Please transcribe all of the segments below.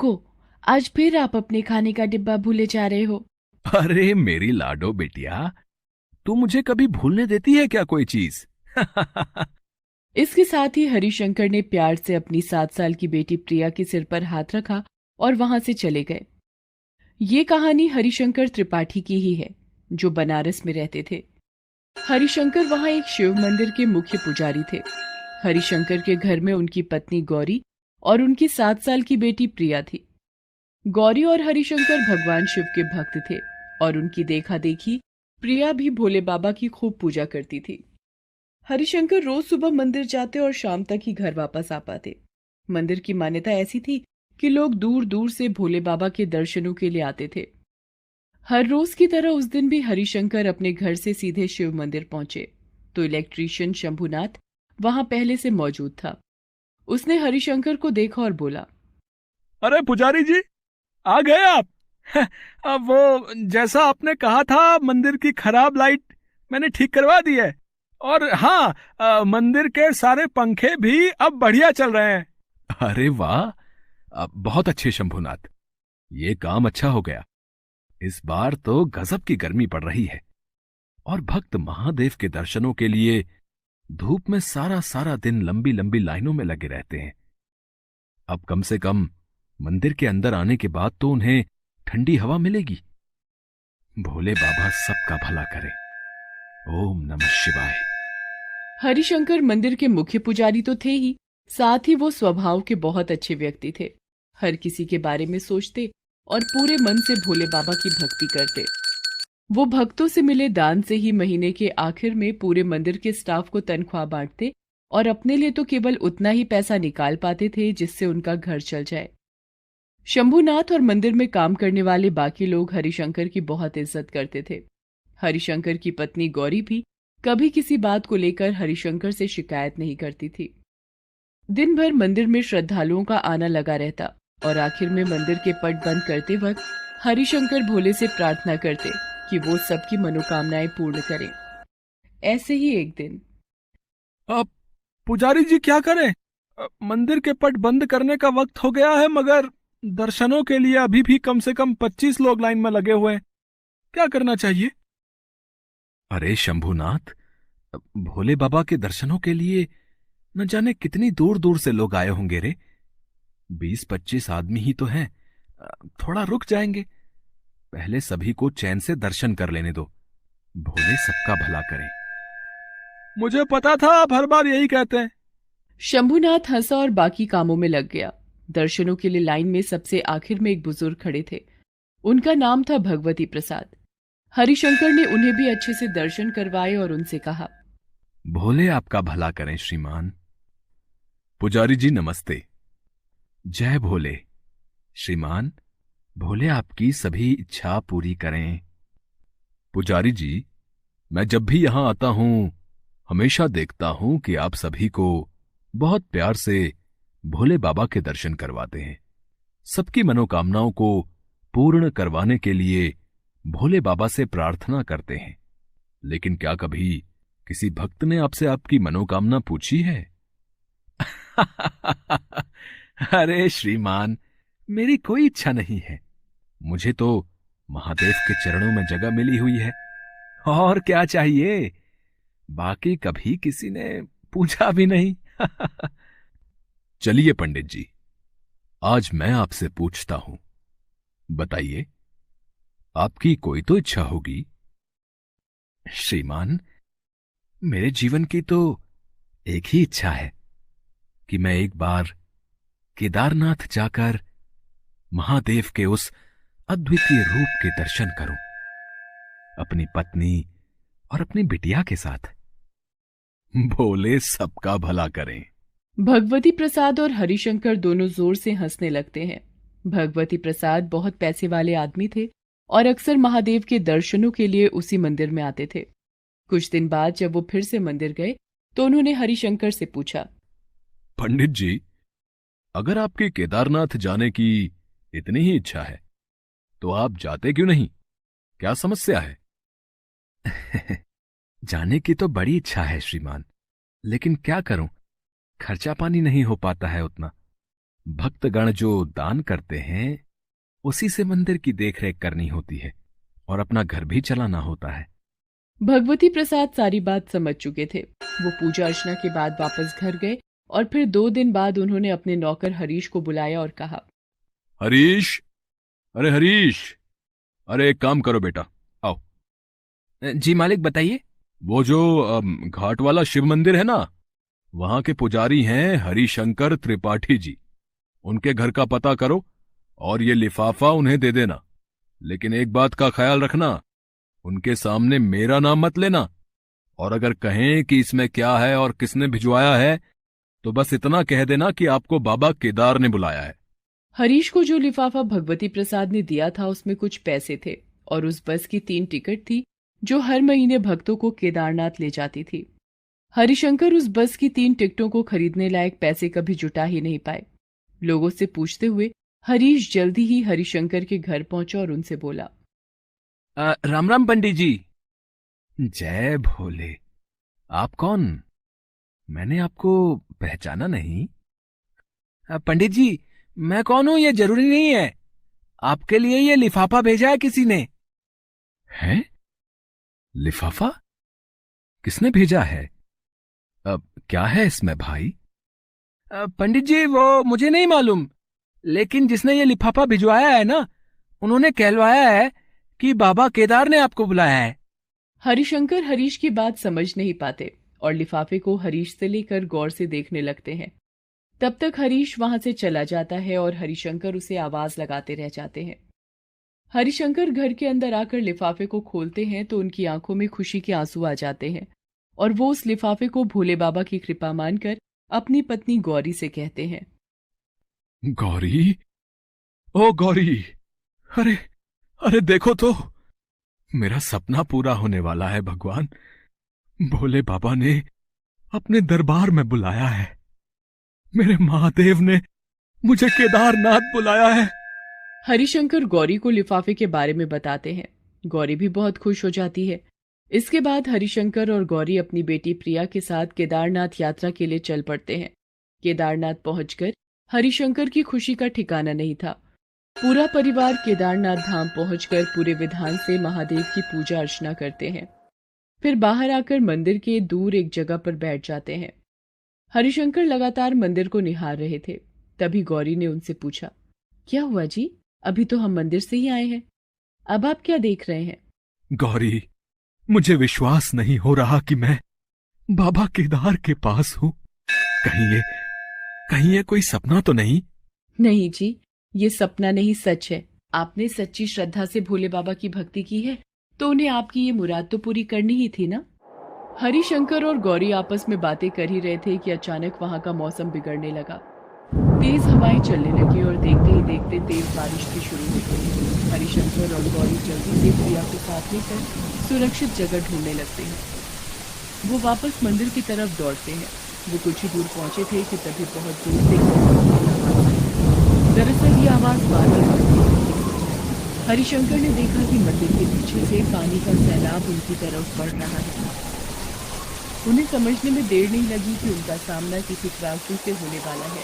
रुको, आज फिर आप अपने खाने का डिब्बा भूले जा रहे हो। अरे मेरी लाडो बिटिया, तू मुझे कभी भूलने देती है क्या कोई चीज? इसके साथ ही हरिशंकर ने प्यार से अपनी 7 साल की बेटी प्रिया के सिर पर हाथ रखा और वहां से चले गए। ये कहानी हरिशंकर त्रिपाठी की ही है, जो बनारस में रहते थे। हरिशंकर वहां एक शिव मंदिर के मुख्य पुजारी थे। हरिशंकर के घर में उनकी पत्नी गौरी और उनकी 7 साल की बेटी प्रिया थी। गौरी और हरिशंकर भगवान शिव के भक्त थे और उनकी देखा देखी प्रिया भी भोले बाबा की खूब पूजा करती थी। हरिशंकर रोज सुबह मंदिर जाते और शाम तक ही घर वापस आ पाते। मंदिर की मान्यता ऐसी थी कि लोग दूर दूर से भोले बाबा के दर्शनों के लिए आते थे। हर रोज की तरह उस दिन भी हरिशंकर अपने घर से सीधे शिव मंदिर पहुंचे तो इलेक्ट्रीशियन शंभुनाथ वहां पहले से मौजूद था। उसने हरिशंकर को देखा और बोला, अरे पुजारी जी, आ गए आप? अब वो जैसा आपने कहा था, मंदिर की खराब लाइट मैंने ठीक करवा दी है। और हाँ, मंदिर के सारे पंखे भी अब बढ़िया चल रहे हैं। अरे वाह! बहुत अच्छे शंभुनाथ, ये काम अच्छा हो गया। इस बार तो गजब की गर्मी पड़ रही है और भक्त महादेव के दर्शनों के लिए धूप में सारा सारा दिन लंबी लंबी लाइनों में लगे रहते हैं। अब कम से कम मंदिर के अंदर आने के बाद तो उन्हें ठंडी हवा मिलेगी। भोले बाबा सबका भला करे। ओम नमः शिवाय। हरिशंकर मंदिर के मुख्य पुजारी तो थे ही, साथ ही वो स्वभाव के बहुत अच्छे व्यक्ति थे। हर किसी के बारे में सोचते और पूरे मन से भोले बाबा की भक्ति करते। वो भक्तों से मिले दान से ही महीने के आखिर में पूरे मंदिर के स्टाफ को तनख्वाह बांटते और अपने लिए तो केवल उतना ही पैसा निकाल पाते थे जिससे उनका घर चल जाए। शंभुनाथ और मंदिर में काम करने वाले बाकी लोग हरिशंकर की बहुत इज्जत करते थे। हरिशंकर की पत्नी गौरी भी कभी किसी बात को लेकर हरिशंकर से शिकायत नहीं करती थी। दिन भर मंदिर में श्रद्धालुओं का आना लगा रहता और आखिर में मंदिर के पट बंद करते वक्त हरिशंकर भोले से प्रार्थना करते कि वो सबकी मनोकामनाएं पूर्ण करें। ऐसे ही एक दिन अब पुजारी जी क्या करें? मंदिर के पट बंद करने का वक्त हो गया है, मगर दर्शनों के लिए अभी भी कम से कम 25 लोग लाइन में लगे हुए हैं। क्या करना चाहिए? अरे शंभुनाथ, भोले बाबा के दर्शनों के लिए न जाने कितनी दूर दूर से लोग आए होंगे रे। 20-25 आदमी ही तो हैं। थोड़ा रुक जाएंगे। पहले सभी को चैन से दर्शन कर लेने दो। भोले सबका भला करें। मुझे पता था आप हर बार यही कहते हैं। शंभुनाथ हंसा और बाकी कामों में लग गया। दर्शनों के लिए लाइन में सबसे आखिर में एक बुजुर्ग खड़े थे। उनका नाम था भगवती प्रसाद। हरिशंकर ने उन्हें भी अच्छे से दर्शन करवाए और उनसे कहा, भोले आपका भला करें श्रीमान। पुजारी जी नमस्ते। जय भोले। श्रीमान, भोले आपकी सभी इच्छा पूरी करें। पुजारी जी, मैं जब भी यहां आता हूं हमेशा देखता हूं कि आप सभी को बहुत प्यार से भोले बाबा के दर्शन करवाते हैं। सबकी मनोकामनाओं को पूर्ण करवाने के लिए भोले बाबा से प्रार्थना करते हैं। लेकिन क्या कभी किसी भक्त ने आपसे आपकी मनोकामना पूछी है? अरे श्रीमान, मेरी कोई इच्छा नहीं है। मुझे तो महादेव के चरणों में जगह मिली हुई है, और क्या चाहिए? बाकी कभी किसी ने पूछा भी नहीं। चलिए पंडित जी, आज मैं आपसे पूछता हूं। बताइए, आपकी कोई तो इच्छा होगी। श्रीमान, मेरे जीवन की तो एक ही इच्छा है कि मैं एक बार केदारनाथ जाकर महादेव के उस अद्वितीय रूप के दर्शन करूं, अपनी पत्नी और अपनी बिटिया के साथ। भोले सबका भला करें। भगवती प्रसाद और हरिशंकर दोनों जोर से हंसने लगते हैं। भगवती प्रसाद बहुत पैसे वाले आदमी थे और अक्सर महादेव के दर्शनों के लिए उसी मंदिर में आते थे। कुछ दिन बाद जब वो फिर से मंदिर गए तो उन्होंने हरिशंकर से पूछा, पंडित जी, अगर आपकी केदारनाथ जाने की इतनी ही इच्छा है तो आप जाते क्यों नहीं? क्या समस्या है? जाने की तो बड़ी इच्छा है श्रीमान, लेकिन क्या करूं, खर्चा पानी नहीं हो पाता है उतना। भक्तगण जो दान करते हैं उसी से मंदिर की देखरेख करनी होती है और अपना घर भी चलाना होता है। भगवती प्रसाद सारी बात समझ चुके थे। वो पूजा अर्चना के बाद वापस घर गए और फिर 2 दिन बाद उन्होंने अपने नौकर हरीश को बुलाया और कहा, हरीश, अरे हरीश, अरे एक काम करो बेटा, आओ। जी मालिक, बताइए। वो जो घाट वाला शिव मंदिर है ना, वहां के पुजारी हैं हरिशंकर त्रिपाठी जी। उनके घर का पता करो और ये लिफाफा उन्हें दे देना। लेकिन एक बात का ख्याल रखना, उनके सामने मेरा नाम मत लेना। और अगर कहें कि इसमें क्या है और किसने भिजवाया है, तो बस इतना कह देना कि आपको बाबा केदार ने बुलाया है। हरीश को जो लिफाफा भगवती प्रसाद ने दिया था उसमें कुछ पैसे थे और उस बस की 3 टिकट थी जो हर महीने भक्तों को केदारनाथ ले जाती थी। हरिशंकर उस बस की 3 टिकटों को खरीदने लायक पैसे कभी जुटा ही नहीं पाए। लोगों से पूछते हुए हरीश जल्दी ही हरिशंकर के घर पहुंचा और उनसे बोला, राम राम पंडित जी। जय भोले। आप कौन? मैंने आपको पहचाना नहीं। पंडित जी, मैं कौन हूं ये जरूरी नहीं है। आपके लिए ये लिफाफा भेजा है किसी ने। है? लिफाफा किसने भेजा है? अब क्या है इसमें भाई? पंडित जी, वो मुझे नहीं मालूम, लेकिन जिसने ये लिफाफा भिजवाया है ना, उन्होंने कहलवाया है कि बाबा केदार ने आपको बुलाया है। हरिशंकर हरीश की बात समझ नहीं पाते और लिफाफे को हरीश से लेकर गौर से देखने लगते हैं। तब तक हरीश वहां से चला जाता है और हरिशंकर उसे आवाज लगाते रह जाते हैं। हरिशंकर घर के अंदर आकर लिफाफे को खोलते हैं तो उनकी आंखों में खुशी के आंसू आ जाते हैं और वो उस लिफाफे को भोले बाबा की कृपा मानकर अपनी पत्नी गौरी से कहते हैं, गौरी, ओ गौरी, अरे अरे देखो तो, मेरा सपना पूरा होने वाला है भगवान। भोले बाबा ने अपने दरबार में बुलाया है। मेरे महादेव ने मुझे केदारनाथ बुलाया है। हरिशंकर गौरी को लिफाफे के बारे में बताते हैं। गौरी भी बहुत खुश हो जाती है। इसके बाद हरिशंकर और गौरी अपनी बेटी प्रिया के साथ केदारनाथ यात्रा के लिए चल पड़ते हैं। केदारनाथ पहुंचकर हरिशंकर की खुशी का ठिकाना नहीं था। पूरा परिवार केदारनाथ धाम पहुंचकर पूरे विधान से महादेव की पूजा अर्चना करते हैं। फिर बाहर आकर मंदिर के दूर एक जगह पर बैठ जाते हैं। हरिशंकर लगातार मंदिर को निहार रहे थे। तभी गौरी ने उनसे पूछा, क्या हुआ जी? अभी तो हम मंदिर से ही आए हैं, अब आप क्या देख रहे हैं? गौरी, मुझे विश्वास नहीं हो रहा कि मैं बाबा केदार के पास हूं। कहीं ये कोई सपना तो नहीं? नहीं जी, ये सपना नहीं, सच है। आपने सच्ची श्रद्धा से भोले बाबा की भक्ति की है तो उन्हें आपकी ये मुराद तो पूरी करनी ही थी ना। हरिशंकर और गौरी आपस में बातें कर ही रहे थे कि अचानक वहां का मौसम बिगड़ने लगा। तेज हवाएं चलने लगी और देखते ही देखते तेज बारिश भी शुरू हो गई। हरिशंकर और गौरी जल्दी से प्रिया को साथ लेकर सुरक्षित जगह ढूंढने लगते हैं। वो वापस मंदिर की तरफ दौड़ते हैं। वो कुछ ही दूर पहुंचे थे कि तभी बहुत दूर से आवाज आई। दरअसल ये आवाज बादल की थी। हरिशंकर ने देखा कि मंदिर के पीछे से पानी का सैलाब उनकी तरफ बढ़ रहा है। उन्हें समझने में देर नहीं लगी कि उनका सामना किसी त्रासदी से होने वाला है।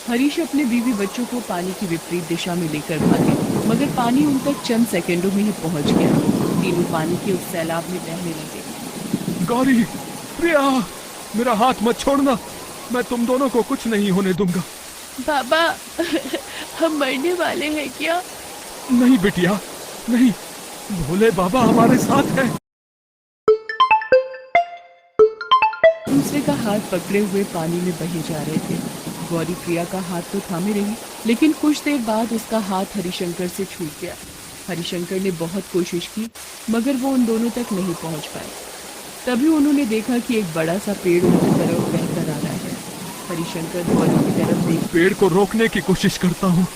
हरीश अपने बीवी बच्चों को पानी की विपरीत दिशा में लेकर भागे, मगर पानी उन तक चंद सेकंडों में ही पहुंच गया। तीनों पानी के उस सैलाब में बहने लगे। गौरी, प्रिया, मेरा हाथ मत छोड़ना, मैं तुम दोनों को कुछ नहीं होने दूंगा। बाबा, हम मरने वाले हैं क्या? नहीं बिटिया, नहीं, भोले बाबा हमारे साथ हैं। दूसरे का हाथ पकड़े हुए पानी में बहे जा रहे थे। गौरी प्रिया का हाथ तो थामे रही, लेकिन कुछ देर बाद उसका हाथ हरिशंकर से छूट गया। हरिशंकर ने बहुत कोशिश की, मगर वो उन दोनों तक नहीं पहुंच पाए। तभी उन्होंने देखा कि एक बड़ा सा पेड़ उनकी तरफ बहकर आ रहा है। हरिशंकर गौरी की तरफ देख, पेड़ को रोकने की कोशिश करता हूँ,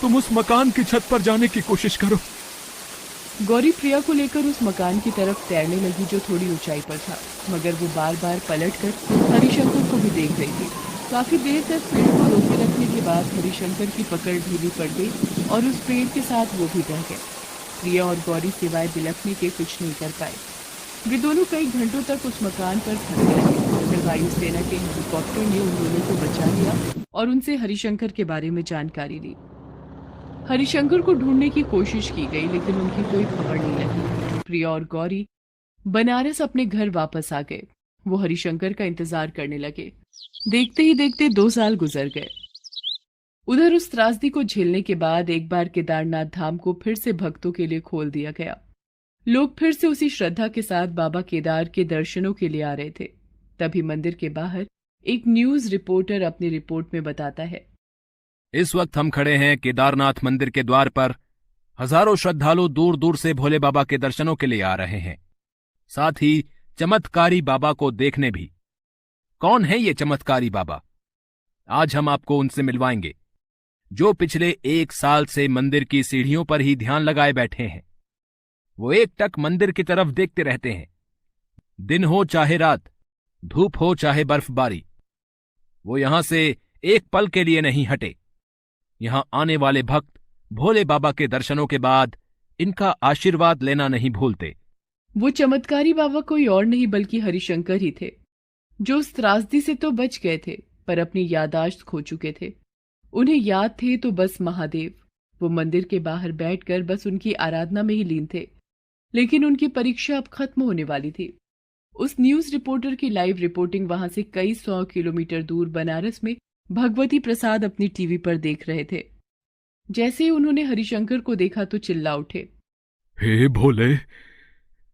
तुम उस मकान की छत पर जाने की कोशिश करो। गौरी प्रिया को लेकर उस मकान की तरफ तैरने लगी जो थोड़ी ऊंचाई पर था, मगर वो बार बार पलटकर हरिशंकर को भी देख रही थी। काफी देर तक पेड़ को रोके रखने के बाद हरिशंकर की पकड़ ढीली पड़ गई और उस पेड़ के साथ वो भी बह गए। प्रिया और गौरी सिवाय बिलखने के कुछ नहीं कर पाए। वे दोनों कई घंटों तक उस मकान पर फंसे रहे। फिर वायुसेना के हेलीकॉप्टर ने उन दोनों को बचा लिया और उनसे हरिशंकर के बारे में जानकारी ली। हरिशंकर को ढूंढने की कोशिश की गई लेकिन उनकी कोई खबर नहीं लगी। प्रिया और गौरी बनारस अपने घर वापस आ गए। वो हरिशंकर का इंतजार करने लगे। देखते ही देखते 2 साल गुजर गए। उधर उस त्रासदी को झेलने के बाद एक बार केदारनाथ धाम को फिर से भक्तों के लिए खोल दिया गया। लोग फिर से उसी श्रद्धा के साथ बाबा केदार के दर्शनों के लिए आ रहे थे। तभी मंदिर के बाहर एक न्यूज रिपोर्टर अपनी रिपोर्ट में बताता है, इस वक्त हम खड़े हैं केदारनाथ मंदिर के द्वार पर। हजारों श्रद्धालु दूर दूर से भोले बाबा के दर्शनों के लिए आ रहे हैं, साथ ही चमत्कारी बाबा को देखने भी। कौन है ये चमत्कारी बाबा? आज हम आपको उनसे मिलवाएंगे, जो पिछले 1 साल से मंदिर की सीढ़ियों पर ही ध्यान लगाए बैठे हैं। वो एकटक मंदिर की तरफ देखते रहते हैं, दिन हो चाहे रात, धूप हो चाहे बर्फबारी। वो यहां से एक पल के लिए नहीं हटे। यहां आने वाले भक्त भोले बाबा के दर्शनों के बाद इनका आशीर्वाद लेना नहीं भूलते। वो चमत्कारी बाबा कोई और नहीं बल्कि हरिशंकर ही थे, जो उस त्रासदी से तो बच गए थे पर अपनी याददाश्त खो चुके थे। उन्हें याद थे तो बस महादेव। वो मंदिर के बाहर बैठकर बस उनकी आराधना में ही लीन थे, लेकिन उनकी परीक्षा अब खत्म होने वाली थी। उस न्यूज रिपोर्टर की लाइव रिपोर्टिंग वहां से कई 100 किलोमीटर दूर बनारस में भगवती प्रसाद अपनी टीवी पर देख रहे थे। जैसे ही उन्होंने हरिशंकर को देखा तो चिल्ला उठे, हे भोले,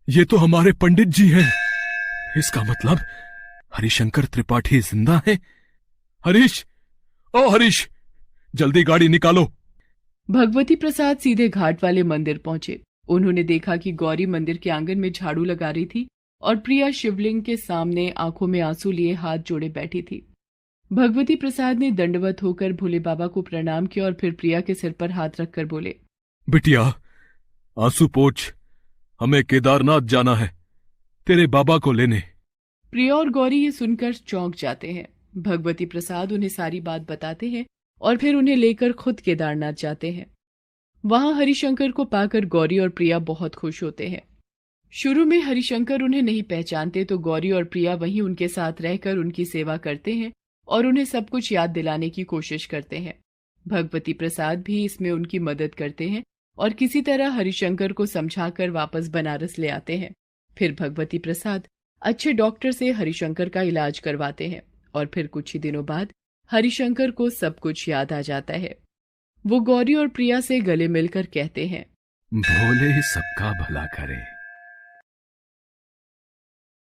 ये तो हमारे पंडित जी हैं। इसका मतलब हरिशंकर त्रिपाठी जिंदा है। हरीश, ओ हरीश, जल्दी गाड़ी निकालो। भगवती प्रसाद सीधे घाट वाले मंदिर पहुंचे। उन्होंने देखा कि गौरी मंदिर के आंगन में झाड़ू लगा रही थी और प्रिया शिवलिंग के सामने आंखों में आंसू लिए हाथ जोड़े बैठी थी। भगवती प्रसाद ने दंडवत होकर भोले बाबा को प्रणाम किया और फिर प्रिया के सिर पर हाथ रखकर बोले, बिटिया, आंसू पोंछ, हमें केदारनाथ जाना है तेरे बाबा को लेने। प्रिया और गौरी ये सुनकर चौंक जाते हैं। भगवती प्रसाद उन्हें सारी बात बताते हैं और फिर उन्हें लेकर खुद केदारनाथ जाते हैं। वहां हरिशंकर को पाकर गौरी और प्रिया बहुत खुश होते हैं। शुरू में हरिशंकर उन्हें नहीं पहचानते तो गौरी और प्रिया वहीं उनके साथ रहकर उनकी सेवा करते हैं और उन्हें सब कुछ याद दिलाने की कोशिश करते हैं। भगवती प्रसाद भी इसमें उनकी मदद करते हैं और किसी तरह हरिशंकर को समझाकर वापस बनारस ले आते हैं। फिर भगवती प्रसाद अच्छे डॉक्टर से हरिशंकर का इलाज करवाते हैं और फिर कुछ ही दिनों बाद हरिशंकर को सब कुछ याद आ जाता है। वो गौरी और प्रिया से गले मिलकर कहते हैं, भोले सबका भला करे।